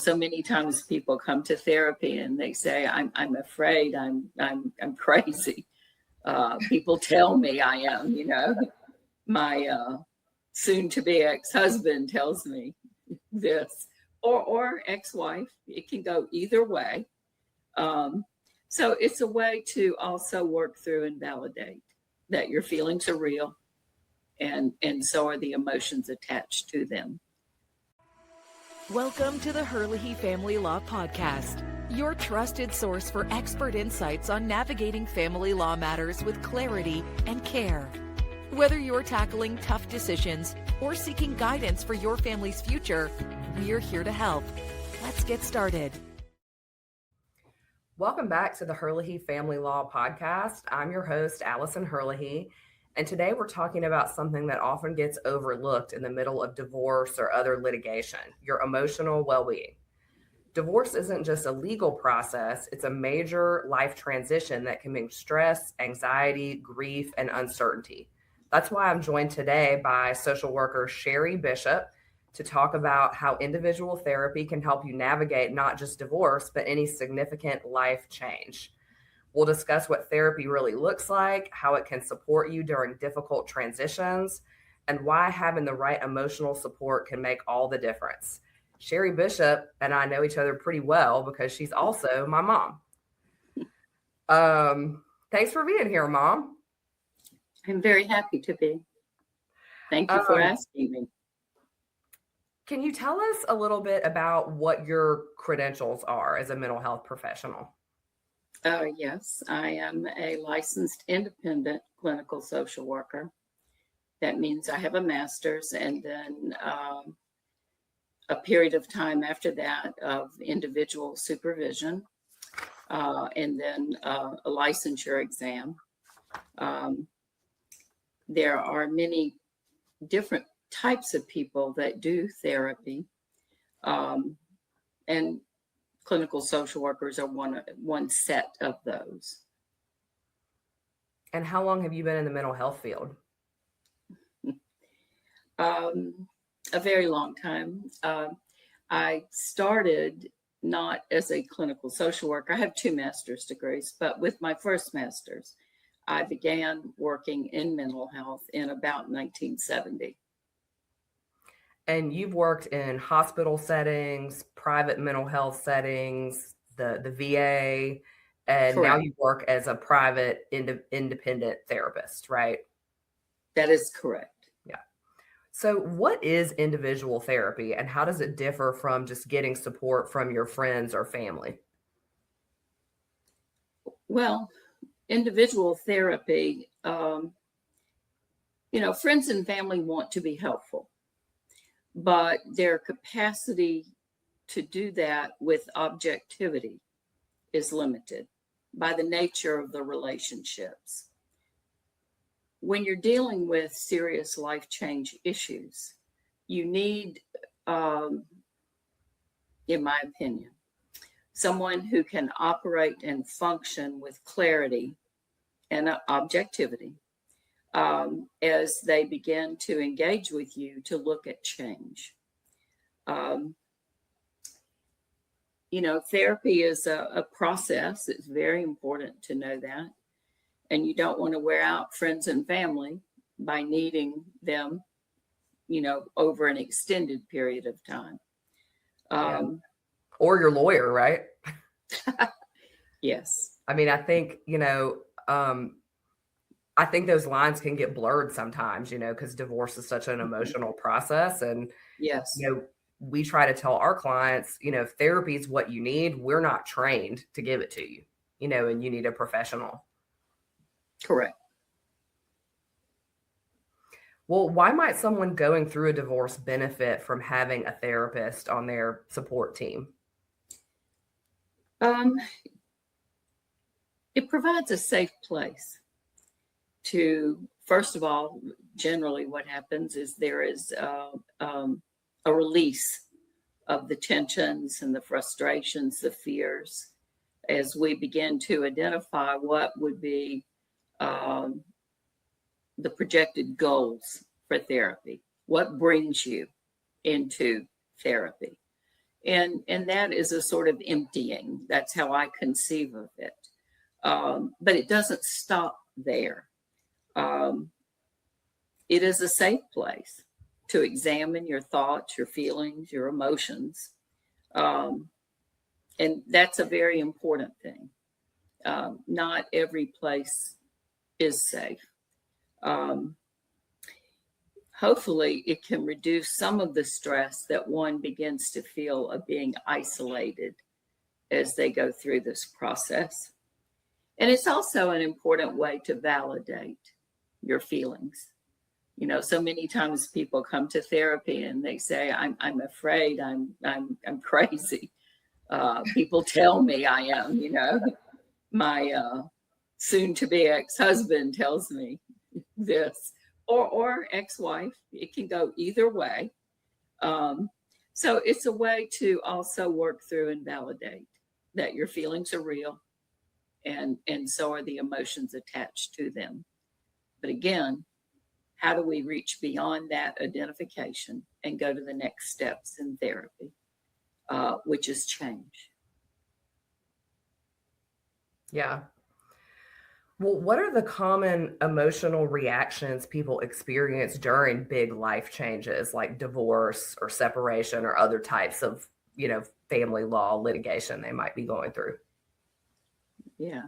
So many times people come to therapy and they say, I'm afraid I'm crazy. People tell me I am, my soon to be ex-husband tells me this, or ex-wife. It can go either way. So it's a way to also work through and validate that your feelings are real, and so are the emotions attached to them. Welcome to the Herlihy Family Law Podcast, your trusted source for expert insights on navigating family law matters with clarity and care. Whether you're tackling tough decisions or seeking guidance for your family's future, we're here to help. Let's get started. Welcome back to the Herlihy Family Law Podcast. I'm your host, Allison Herlihy, and today we're talking about something that often gets overlooked in the middle of divorce or other litigation: your emotional well-being. Divorce isn't just a legal process, it's a major life transition that can bring stress, anxiety, grief, and uncertainty. That's why I'm joined today by social worker Sherry Bishop to talk about how individual therapy can help you navigate not just divorce, but any significant life change. We'll discuss what therapy really looks like, how it can support you during difficult transitions, and why having the right emotional support can make all the difference. Sherry Bishop and I know each other pretty well because she's also my mom. Thanks for being here, Mom. I'm very happy to be. Thank you for asking me. Can you tell us a little bit about what your credentials are as a mental health professional? Yes, I am a licensed independent clinical social worker. That means I have a master's and then a period of time after that of individual supervision, and then a licensure exam. There are many different types of people that do therapy, and clinical social workers are one set of those. And how long have you been in the mental health field? A very long time. I started not as a clinical social worker. I have 2 master's degrees, but with my first master's, I began working in mental health in about 1970. And you've worked in hospital settings, private mental health settings, the VA, and Correct. now you work as a private independent therapist, right? That is correct. Yeah. So what is individual therapy and how does it differ from just getting support from your friends or family? Well, individual therapy, friends and family want to be helpful, but their capacity to do that with objectivity is limited by the nature of the relationships. When you're dealing with serious life change issues, you need, in my opinion, someone who can operate and function with clarity and objectivity as they begin to engage with you to look at change. Therapy is a process. It's very important to know that. And you don't want to wear out friends and family by needing them, over an extended period of time. Or your lawyer, right? Yes. I mean, I think, I think those lines can get blurred sometimes, because divorce is such an emotional process. And, yes, we try to tell our clients, if therapy is what you need, we're not trained to give it to you, and you need a professional. Correct. Well, why might someone going through a divorce benefit from having a therapist on their support team? It provides a safe place to, first of all, generally what happens is there is a release of the tensions and the frustrations, the fears, as we begin to identify what would be the projected goals for therapy. What brings you into therapy? And that is a sort of emptying. That's how I conceive of it. But it doesn't stop there. It is a safe place to examine your thoughts, your feelings, your emotions. And that's a very important thing. Not every place is safe. Hopefully, it can reduce some of the stress that one begins to feel of being isolated as they go through this process. And it's also an important way to validate your feelings. You know, so many times people come to therapy and they say, I'm afraid I'm crazy. People tell me I am, you know, my soon-to-be ex-husband tells me this, or ex-wife. It can go either way. So it's a way to also work through and validate that your feelings are real, and so are the emotions attached to them. But again, how do we reach beyond that identification and go to the next steps in therapy, which is change? Yeah. Well, what are the common emotional reactions people experience during big life changes like divorce or separation or other types of, family law litigation they might be going through? Yeah.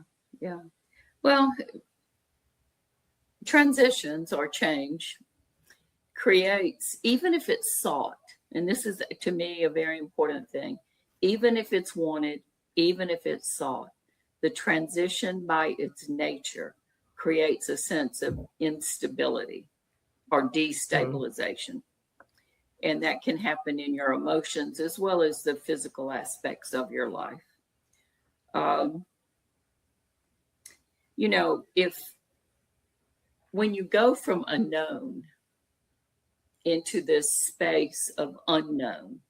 Well, transitions or change creates, even if it's sought, and this is to me a very important thing, even if it's wanted, even if it's sought, the transition by its nature creates a sense of instability or destabilization. And that can happen in your emotions as well as the physical aspects of your life. If when you go from a known into this space of unknown,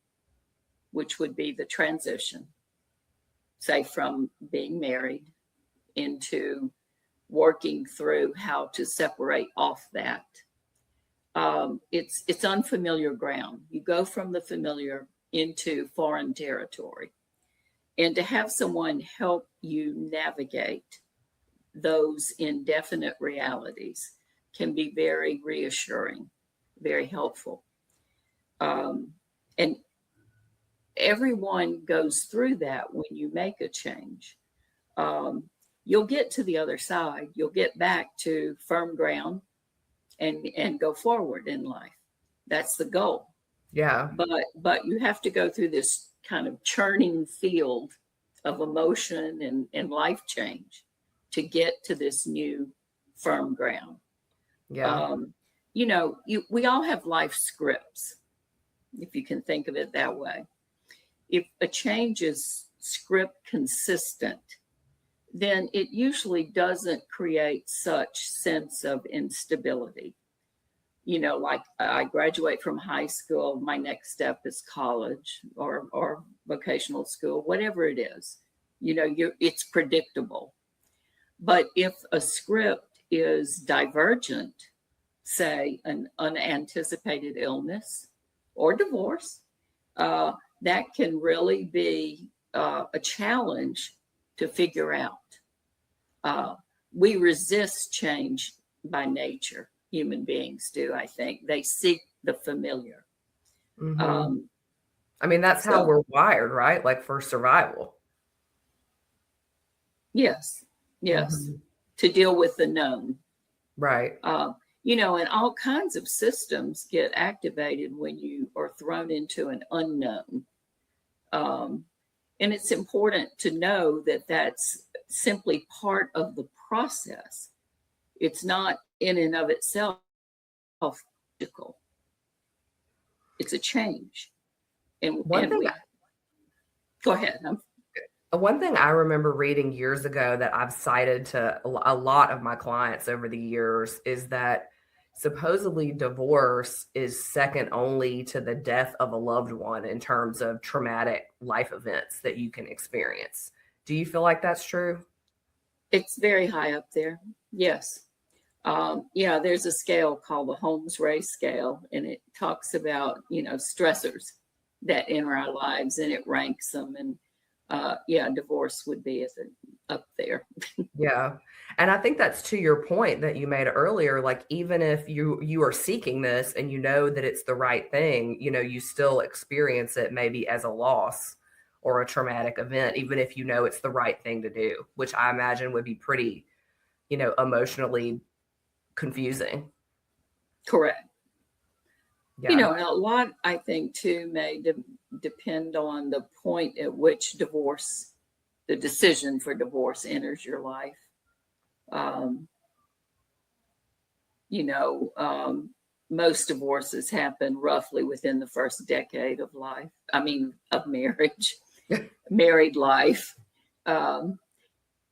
which would be the transition, say from being married into working through how to separate off that. It's unfamiliar ground. You go from the familiar into foreign territory. And to have someone help you navigate those indefinite realities can be very reassuring, very helpful. And everyone goes through that when you make a change. You'll get to the other side. You'll get back to firm ground and go forward in life. That's the goal. Yeah. But you have to go through this kind of churning field of emotion and life change to get to this new firm ground. Yeah. We all have life scripts, if you can think of it that way. If a change is script consistent, then it usually doesn't create such sense of instability. Like I graduate from high school, my next step is college or vocational school, whatever it is. It's predictable. But if a script is divergent, say an unanticipated illness or divorce, that can really be a challenge to figure out. We resist change by nature. Human beings do, I think. They seek the familiar. Mm-hmm. That's how we're wired, right? Like for survival. Yes. Mm-hmm. To deal with the known. Right. And all kinds of systems get activated when you are thrown into an unknown. And it's important to know that that's simply part of the process. It's not in and of itself physical. It's a change. And go ahead. One thing I remember reading years ago that I've cited to a lot of my clients over the years is that supposedly divorce is second only to the death of a loved one in terms of traumatic life events that you can experience. Do you feel like that's true? It's very high up there. Yes. There's a scale called the Holmes-Rahe scale, and it talks about, stressors that enter our lives, and it ranks them. And divorce would be up there. Yeah. And I think that's to your point that you made earlier. Like, even if you are seeking this and you know that it's the right thing, you still experience it maybe as a loss or a traumatic event, even if you know it's the right thing to do, which I imagine would be pretty, emotionally confusing. Correct. Yeah. And a lot, I think, too, may depend on the point at which the decision for divorce enters your life. Most divorces happen roughly within the first decade of life. Of marriage, married life.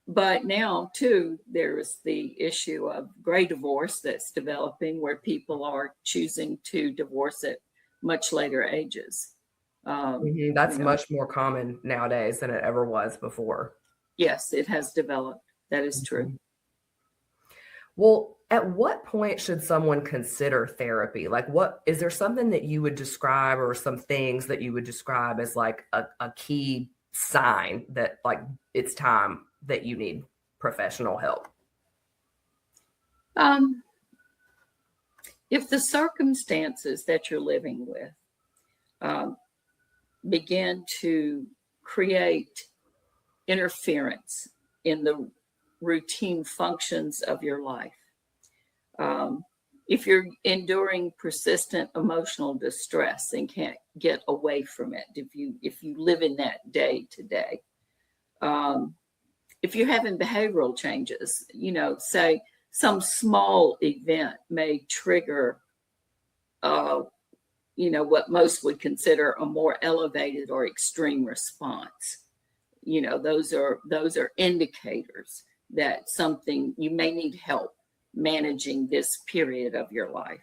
But now, too, there is the issue of gray divorce that's developing, where people are choosing to divorce at much later ages. That's much more common nowadays than it ever was before. Yes, it has developed. That is true. Well, at what point should someone consider therapy? Like, is there something that you would describe, or some things that you would describe as like a key sign that, like, it's time that you need professional help? If the circumstances that you're living with begin to create interference in the routine functions of your life, if you're enduring persistent emotional distress and can't get away from it, if you live in that day to day, if you're having behavioral changes, say some small event may trigger, what most would consider a more elevated or extreme response. Those are indicators that you may need help managing this period of your life.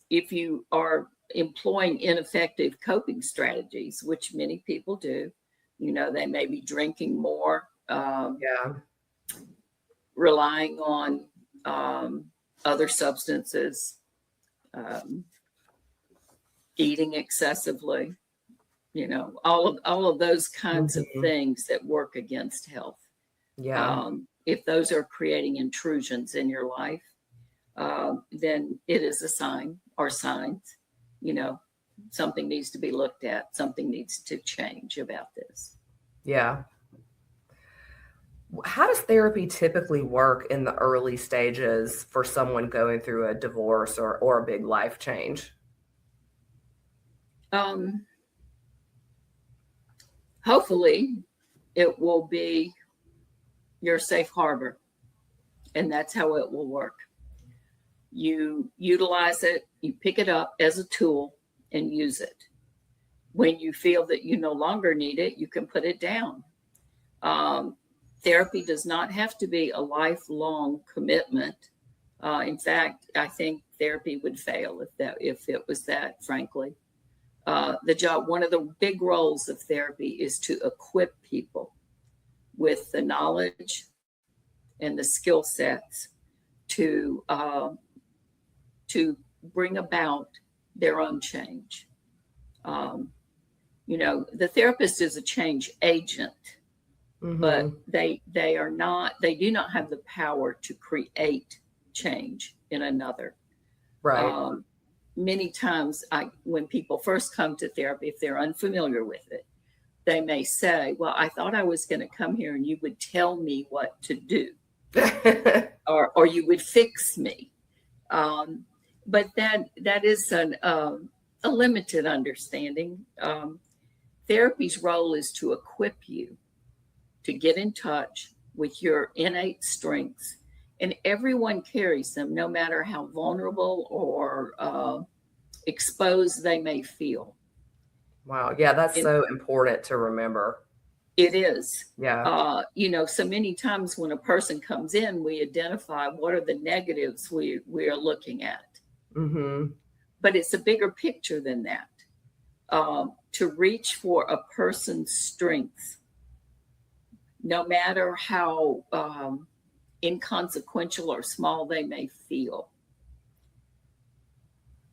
If you are employing ineffective coping strategies, which many people do, they may be drinking more, relying on other substances, eating excessively, all of those kinds of things that work against health. Yeah. If those are creating intrusions in your life, then it is a sign or signs, something needs to be looked at, something needs to change about this. Yeah. How does therapy typically work in the early stages for someone going through a divorce or a big life change? Hopefully it will be your safe harbor, and that's how it will work. You utilize it, you pick it up as a tool and use it. When you feel that you no longer need it, you can put it down. Therapy does not have to be a lifelong commitment. In fact, I think therapy would fail if it was that, frankly. One of the big roles of therapy is to equip people with the knowledge and the skill sets to bring about their own change. The therapist is a change agent, but they do not have the power to create change in another. Right. Many times when people first come to therapy, if they're unfamiliar with it, they may say, well, I thought I was going to come here and you would tell me what to do or you would fix me. But that is a limited understanding. Therapy's role is to equip you to get in touch with your innate strengths, and everyone carries them, no matter how vulnerable or exposed they may feel. Wow. Yeah, that's so important to remember. It is. Yeah. So many times when a person comes in, we identify what are the negatives we are looking at. But it's a bigger picture than that. To reach for a person's strengths, no matter how inconsequential or small they may feel,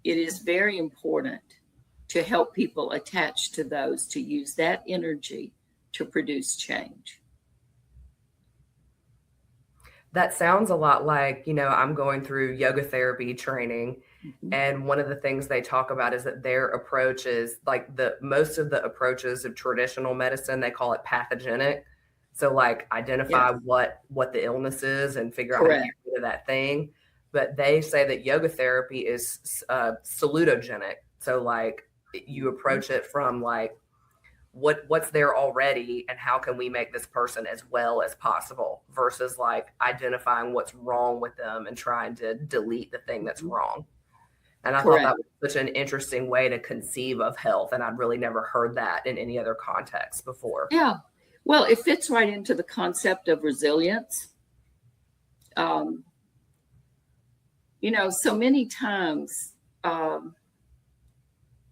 it is very important to help people attach to those, to use that energy to produce change. That sounds a lot like, I'm going through yoga therapy training. Mhm. And one of the things they talk about is that their approach is like most of the approaches of traditional medicine, they call it pathogenic. So like identify Yes. what the illness is and figure out how to get Correct. rid of that thing. But they say that yoga therapy is salutogenic. So like you approach it from like what's there already and how can we make this person as well as possible versus like identifying what's wrong with them and trying to delete the thing that's wrong. And I thought that Correct. was such an interesting way to conceive of health. And I'd really never heard that in any other context before. Yeah. Well, it fits right into the concept of resilience. So many times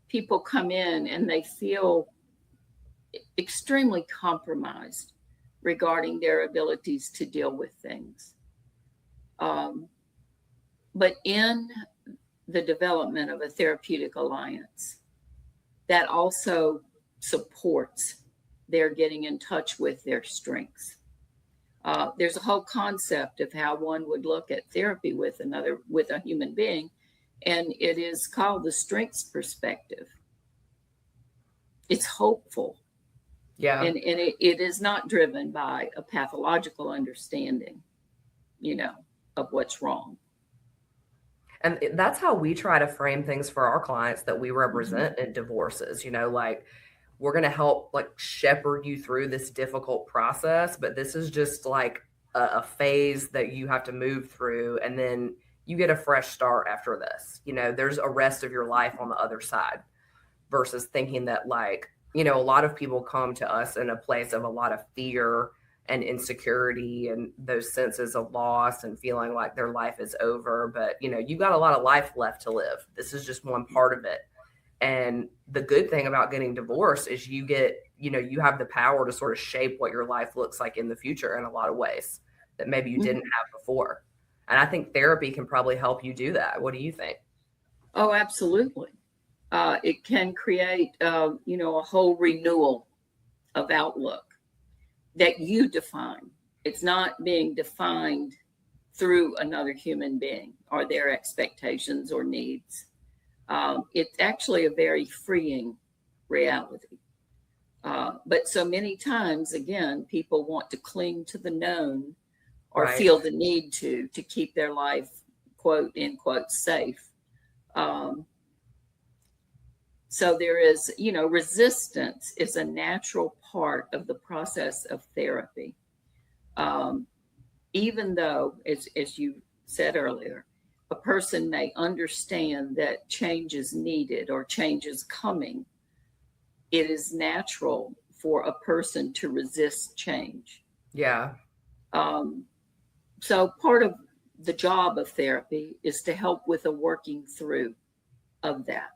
people come in and they feel extremely compromised regarding their abilities to deal with things. But in the development of a therapeutic alliance, that also supports their getting in touch with their strengths. There's a whole concept of how one would look at therapy with a human being, and it is called the strengths perspective. It's hopeful. Yeah. And it is not driven by a pathological understanding, of what's wrong. And that's how we try to frame things for our clients that we represent in divorces. Like we're going to help like shepherd you through this difficult process, but this is just like a phase that you have to move through. And then you get a fresh start after this. There's a rest of your life on the other side versus thinking that like, a lot of people come to us in a place of a lot of fear and insecurity and those senses of loss and feeling like their life is over. But, you've got a lot of life left to live. This is just one part of it. And the good thing about getting divorced is you have the power to sort of shape what your life looks like in the future in a lot of ways that maybe you didn't have before. And I think therapy can probably help you do that. What do you think? Oh, absolutely. It can create, a whole renewal of outlook that you define. It's not being defined through another human being or their expectations or needs. It's actually a very freeing reality. But so many times, again, people want to cling to the known or feel the need to keep their life, quote, end quote, safe. So there is, resistance is a natural part of the process of therapy. Even though, as you said earlier, a person may understand that change is needed or change is coming, it is natural for a person to resist change. Yeah. So part of the job of therapy is to help with a working through of that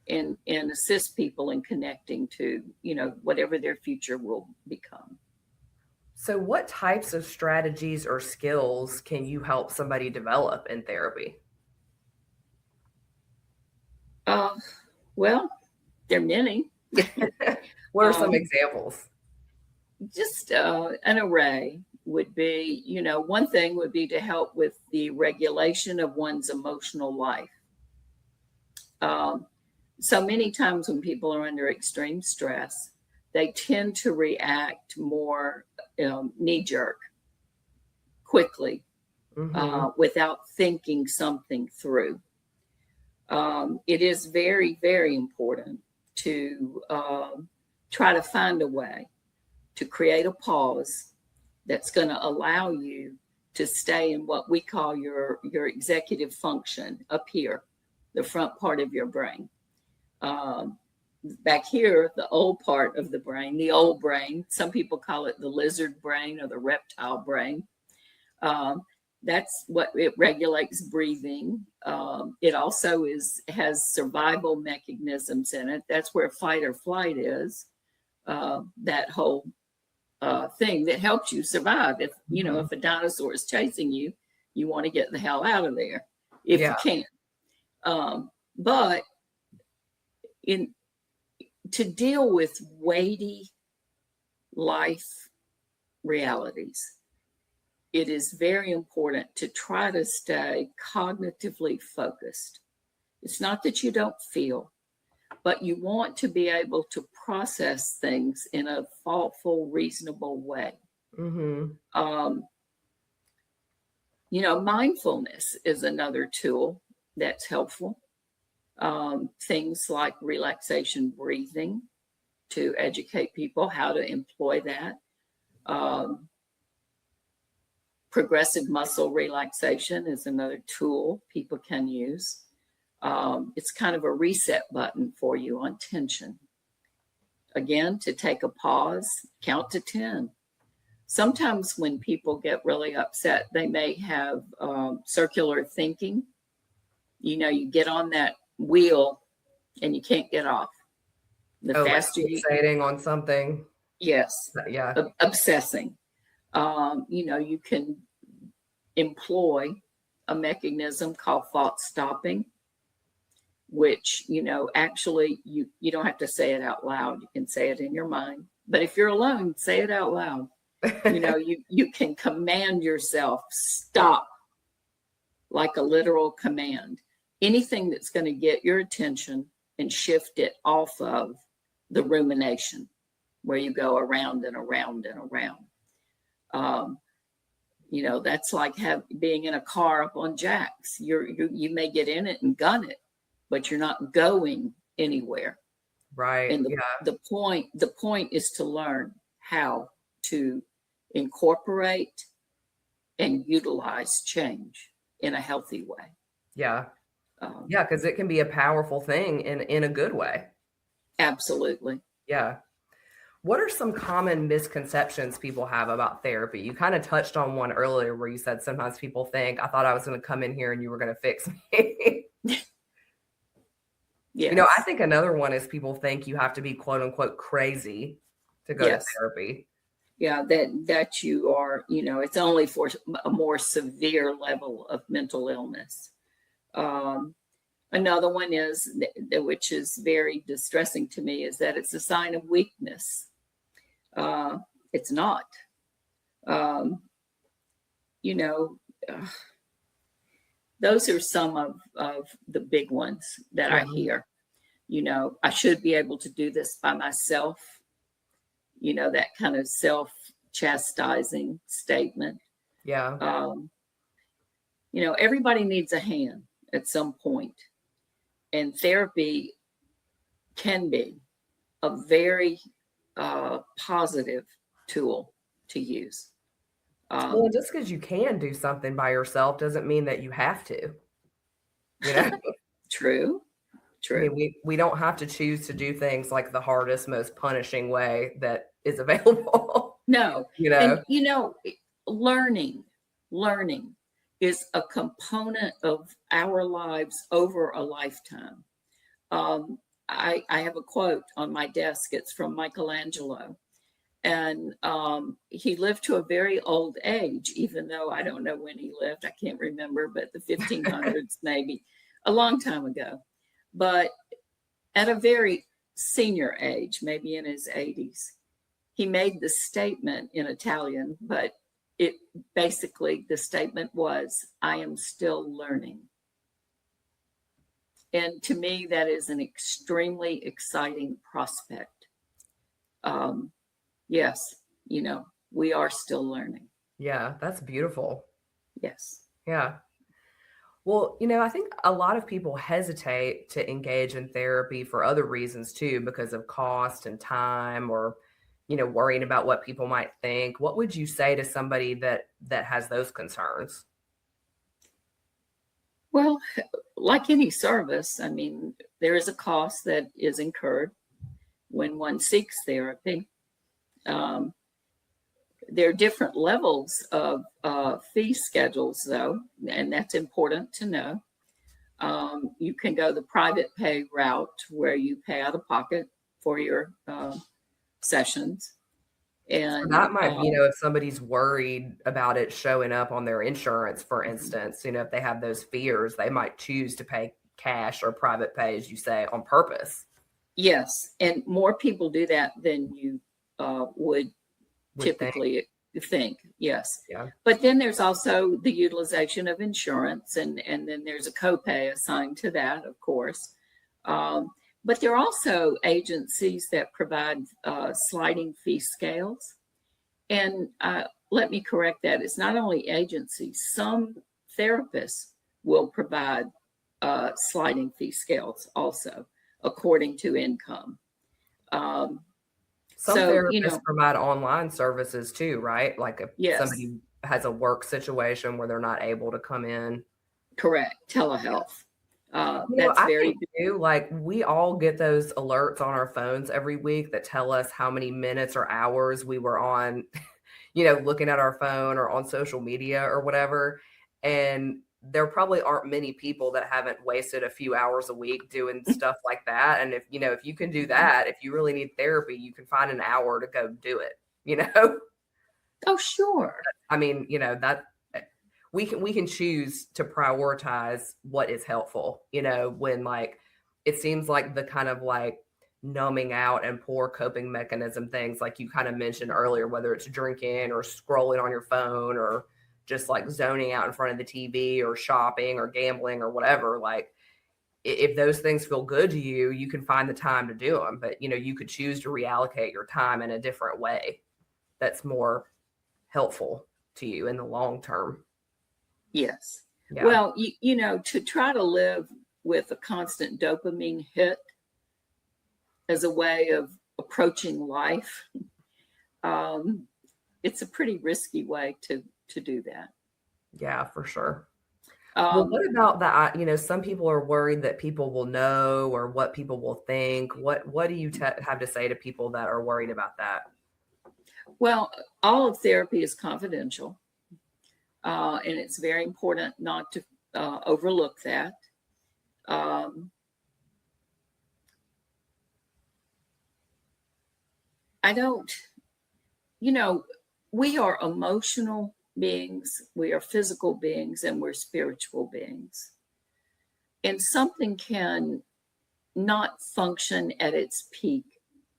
and assist people in connecting to, whatever their future will become. So what types of strategies or skills can you help somebody develop in therapy? Well, there are many. What are some examples? Just an array would be, one thing would be to help with the regulation of one's emotional life. So many times when people are under extreme stress, they tend to react more knee-jerk, quickly, without thinking something through. It is very, very important to try to find a way to create a pause that's going to allow you to stay in what we call your executive function up here, the front part of your brain. Back here, the old part of the brain, the old brain, some people call it the lizard brain or the reptile brain. That's what it regulates breathing. It also has survival mechanisms in it. That's where fight or flight is. That whole thing that helps you survive. If if a dinosaur is chasing you, you want to get the hell out of there if you can. But to deal with weighty life realities, it is very important to try to stay cognitively focused. It's not that you don't feel, but you want to be able to process things in a thoughtful, reasonable way. Mm-hmm. Mindfulness is another tool that's helpful. Things like relaxation breathing, to educate people how to employ that. Progressive muscle relaxation is another tool people can use. It's kind of a reset button for you on tension. Again, to take a pause, count to 10. Sometimes when people get really upset, they may have circular thinking. You get on that wheel and you can't get off. The faster like fixating on something. Yes. Yeah. Obsessing. You can employ a mechanism called thought stopping, which, actually you don't have to say it out loud. You can say it in your mind. But if you're alone, say it out loud. You can command yourself, stop, like a literal command. Anything that's going to get your attention and shift it off of the rumination, where you go around and around and around. That's like being in a car up on jacks. You may get in it and gun it, but you're not going anywhere. Right. And the point is to learn how to incorporate and utilize change in a healthy way. Yeah. Because it can be a powerful thing in a good way. Absolutely. Yeah. What are some common misconceptions people have about therapy? You kind of touched on one earlier where you said sometimes people think, I thought I was going to come in here and you were going to fix me. Yes. I think another one is people think you have to be quote unquote crazy to go to therapy. Yeah, that you are, it's only for a more severe level of mental illness. Another one is, which is very distressing to me, is that it's a sign of weakness. It's not. Those are some of the big ones that I hear. I should be able to do this by myself. That kind of self-chastising statement. Yeah. Everybody needs a hand at some point. And therapy can be a very positive tool to use. Well, just because you can do something by yourself doesn't mean that you have to. True. I mean, we don't have to choose to do things like the hardest, most punishing way that is available. No. And, learning is a component of our lives over a lifetime. I have a quote on my desk. It's from Michelangelo. And he lived to a very old age, even though I don't know when he lived. I can't remember, but the 1500s, maybe a long time ago. But at a very senior age, maybe in his 80s, he made the statement in Italian, but the statement was, I am still learning. And to me, that is an extremely exciting prospect. Yes, we are still learning. Yeah, that's beautiful. Yes. Yeah. Well, I think a lot of people hesitate to engage in therapy for other reasons too, because of cost and time, or, worrying about what people might think. What would you say to somebody that has those concerns? Well, like any service, I mean, there is a cost that is incurred when one seeks therapy. There are different levels of fee schedules, though, and that's important to know. You can go the private pay route, where you pay out of pocket for your sessions. And so that might be, if somebody's worried about it showing up on their insurance, for instance, if they have those fears, they might choose to pay cash or private pay, as you say, on purpose. Yes, and more people do that than you would Would think. typically think. Yes. Yeah. But then there's also the utilization of insurance, and then there's a copay assigned to that, of course. But there are also agencies that provide sliding fee scales. And let me correct that. It's not only agencies, some therapists will provide sliding fee scales also, according to income. Some So, therapists provide online services too, right? Like if yes, somebody has a work situation where they're not able to come in. correct. Telehealth. I think too, like we all get those alerts on our phones every week that tell us how many minutes or hours we were on, looking at our phone or on social media or whatever. And there probably aren't many people that haven't wasted a few hours a week doing stuff like that. And if you can do that, if you really need therapy, you can find an hour to go do it, Oh, sure. I mean, that we can choose to prioritize what is helpful, when like it seems like the kind of like numbing out and poor coping mechanism things like you kind of mentioned earlier, whether it's drinking or scrolling on your phone or just like zoning out in front of the TV or shopping or gambling or whatever, like if those things feel good to you, you can find the time to do them. But, you could choose to reallocate your time in a different way that's more helpful to you in the long term. Yes. Yeah. Well, to try to live with a constant dopamine hit as a way of approaching life, it's a pretty risky way to do that. Yeah, for sure. Well, what about that? Some people are worried that people will know or what people will think. What do you have to say to people that are worried about that? Well, all of therapy is confidential, and it's very important not to overlook that. We are emotional beings, we are physical beings, and we're spiritual beings. And something can not function at its peak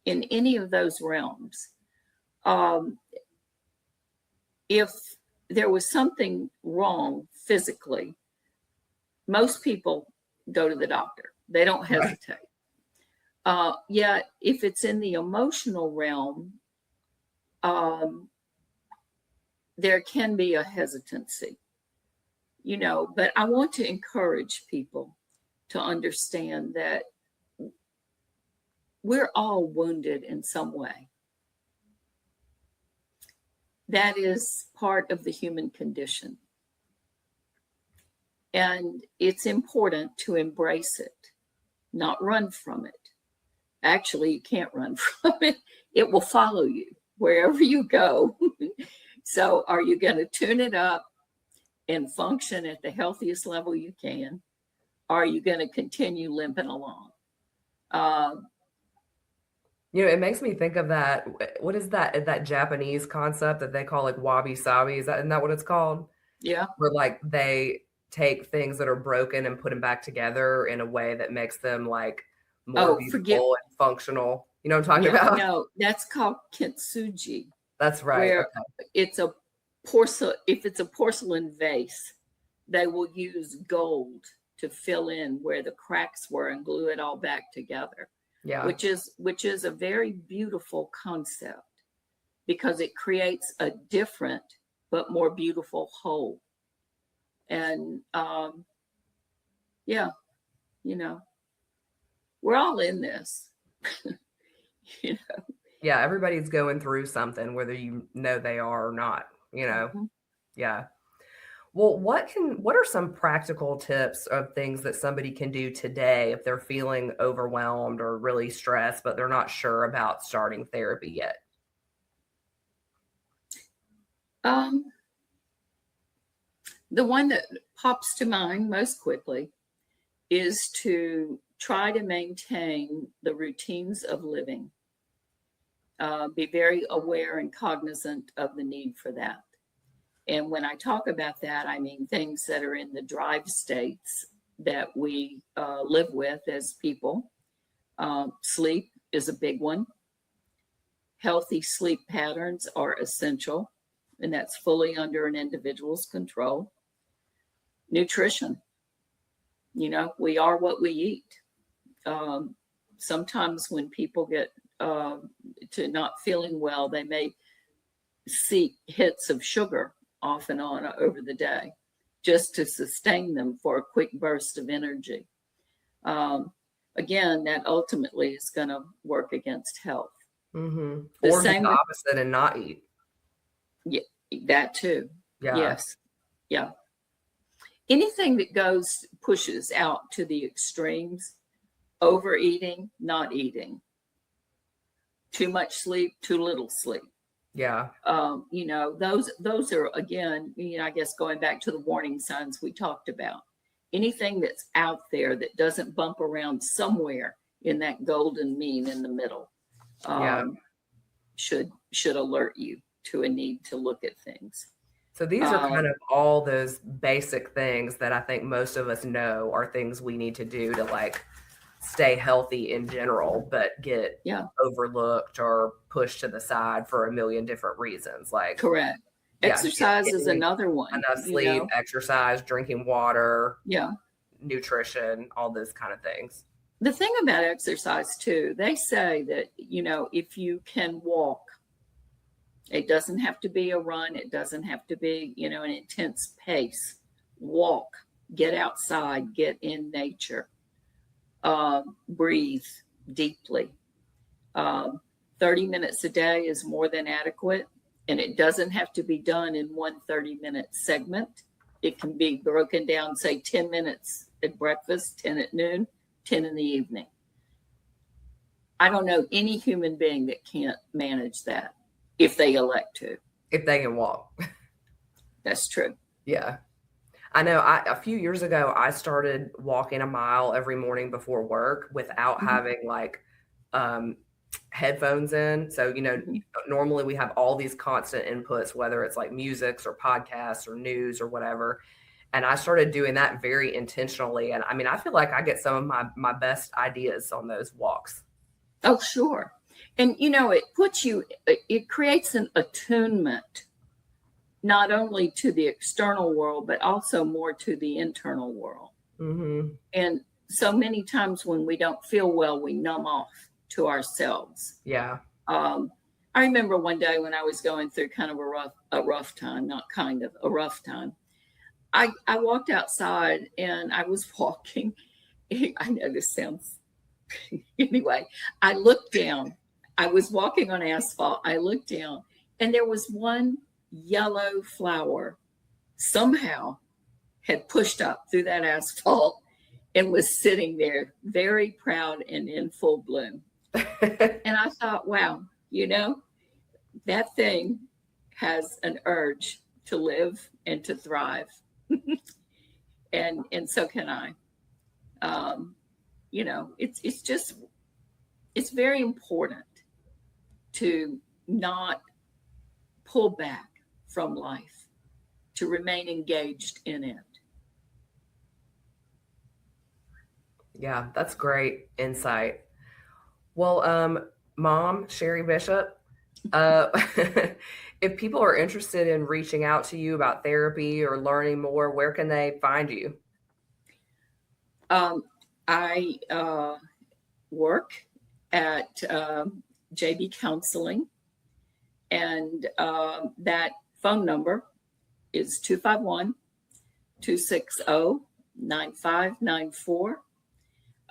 in any of those realms. If there was something wrong physically, most people go to the doctor. They don't hesitate. Yet, if it's in the emotional realm, there can be a hesitancy, but I want to encourage people to understand that we're all wounded in some way. That is part of the human condition. And it's important to embrace it, not run from it. Actually, you can't run from it. It will follow you wherever you go. So are you going to tune it up and function at the healthiest level you can? Or are you going to continue limping along? It makes me think of that. What is that Japanese concept that they call like wabi sabi? Isn't that what it's called? Yeah. Where like they take things that are broken and put them back together in a way that makes them like more beautiful and functional. You know what I'm talking about? No, that's called kintsugi. That's right. Where it's a porcelain. If it's a porcelain vase, they will use gold to fill in where the cracks were and glue it all back together. Yeah. Which is a very beautiful concept because it creates a different but more beautiful whole. And we're all in this. Yeah, everybody's going through something, whether you know they are or not, Mm-hmm. Yeah. Well, what are some practical tips of things that somebody can do today if they're feeling overwhelmed or really stressed, but they're not sure about starting therapy yet? The one that pops to mind most quickly is to try to maintain the routines of living. Be very aware and cognizant of the need for that. And when I talk about that, I mean things that are in the drive states that we live with as people, Sleep is a big one. Healthy sleep patterns are essential, and that's fully under an individual's control. Nutrition. We are what we eat. Sometimes when people get to not feeling well, they may seek hits of sugar off and on over the day just to sustain them for a quick burst of energy. Again, that ultimately is going to work against health. Mm-hmm. The Or same do the with- opposite and not eat. Yeah, that too. Yeah. Yes. Yeah. Anything that pushes out to the extremes, overeating, not eating, too much sleep, too little sleep. Yeah. Those are, again, I guess going back to the warning signs we talked about. Anything that's out there that doesn't bump around somewhere in that golden mean in the middle should alert you to a need to look at things. So these are kind of all those basic things that I think most of us know are things we need to do to stay healthy in general, but get overlooked or pushed to the side for a million different reasons. Correct. Exercise is another one. Enough sleep, exercise, drinking water, yeah, nutrition, all those kind of things. The thing about exercise too, they say that, if you can walk, it doesn't have to be a run. It doesn't have to be, an intense pace. Walk, get outside, get in nature, breathe deeply. 30 minutes a day is more than adequate. And it doesn't have to be done in one 30-minute segment. It can be broken down, say 10 minutes at breakfast, 10 at noon, 10 in the evening. I don't know any human being that can't manage that if they elect to. If they can walk. That's true. Yeah. I know a few years ago, I started walking a mile every morning before work without having headphones in. So, normally we have all these constant inputs, whether it's like music or podcasts or news or whatever. And I started doing that very intentionally. And I mean, I feel like I get some of my best ideas on those walks. Oh, sure. And, it creates an attunement, not only to the external world, but also more to the internal world. Mm-hmm. And so many times when we don't feel well, we numb off to ourselves. Yeah. I remember one day when I was going through kind of a rough time, a rough time. I walked outside and I was walking. I know this sounds, anyway, I looked down. I was walking on asphalt. I looked down and there was one yellow flower somehow had pushed up through that asphalt and was sitting there very proud and in full bloom. And I thought, wow, that thing has an urge to live and to thrive. and so can I. It's very important to not pull back from life, to remain engaged in it. Yeah, that's great insight. Well, Mom, Sherry Bishop, if people are interested in reaching out to you about therapy or learning more, where can they find you? I work at JB Counseling, and that phone number is 251-260-9594.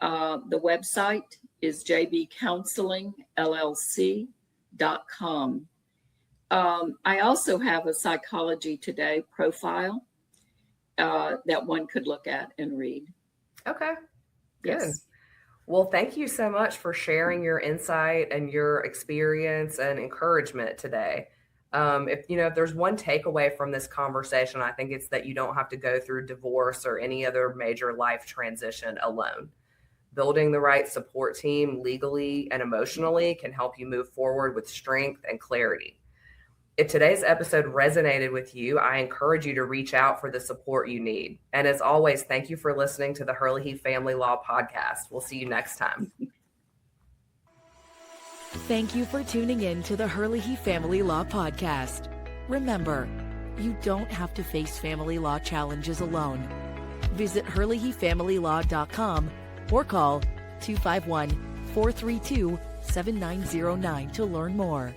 The website is jbcounselingllc.com. I also have a Psychology Today profile that one could look at and read. Okay, good. Yes. Well, thank you so much for sharing your insight and your experience and encouragement today. If there's one takeaway from this conversation, I think it's that you don't have to go through divorce or any other major life transition alone. Building the right support team legally and emotionally can help you move forward with strength and clarity. If today's episode resonated with you, I encourage you to reach out for the support you need. And as always, thank you for listening to the Herlihy Family Law Podcast. We'll see you next time. Thank you for tuning in to the Herlihy Family Law Podcast. Remember, you don't have to face family law challenges alone. Visit HurlihyFamilyLaw.com or call 251-432-7909 to learn more.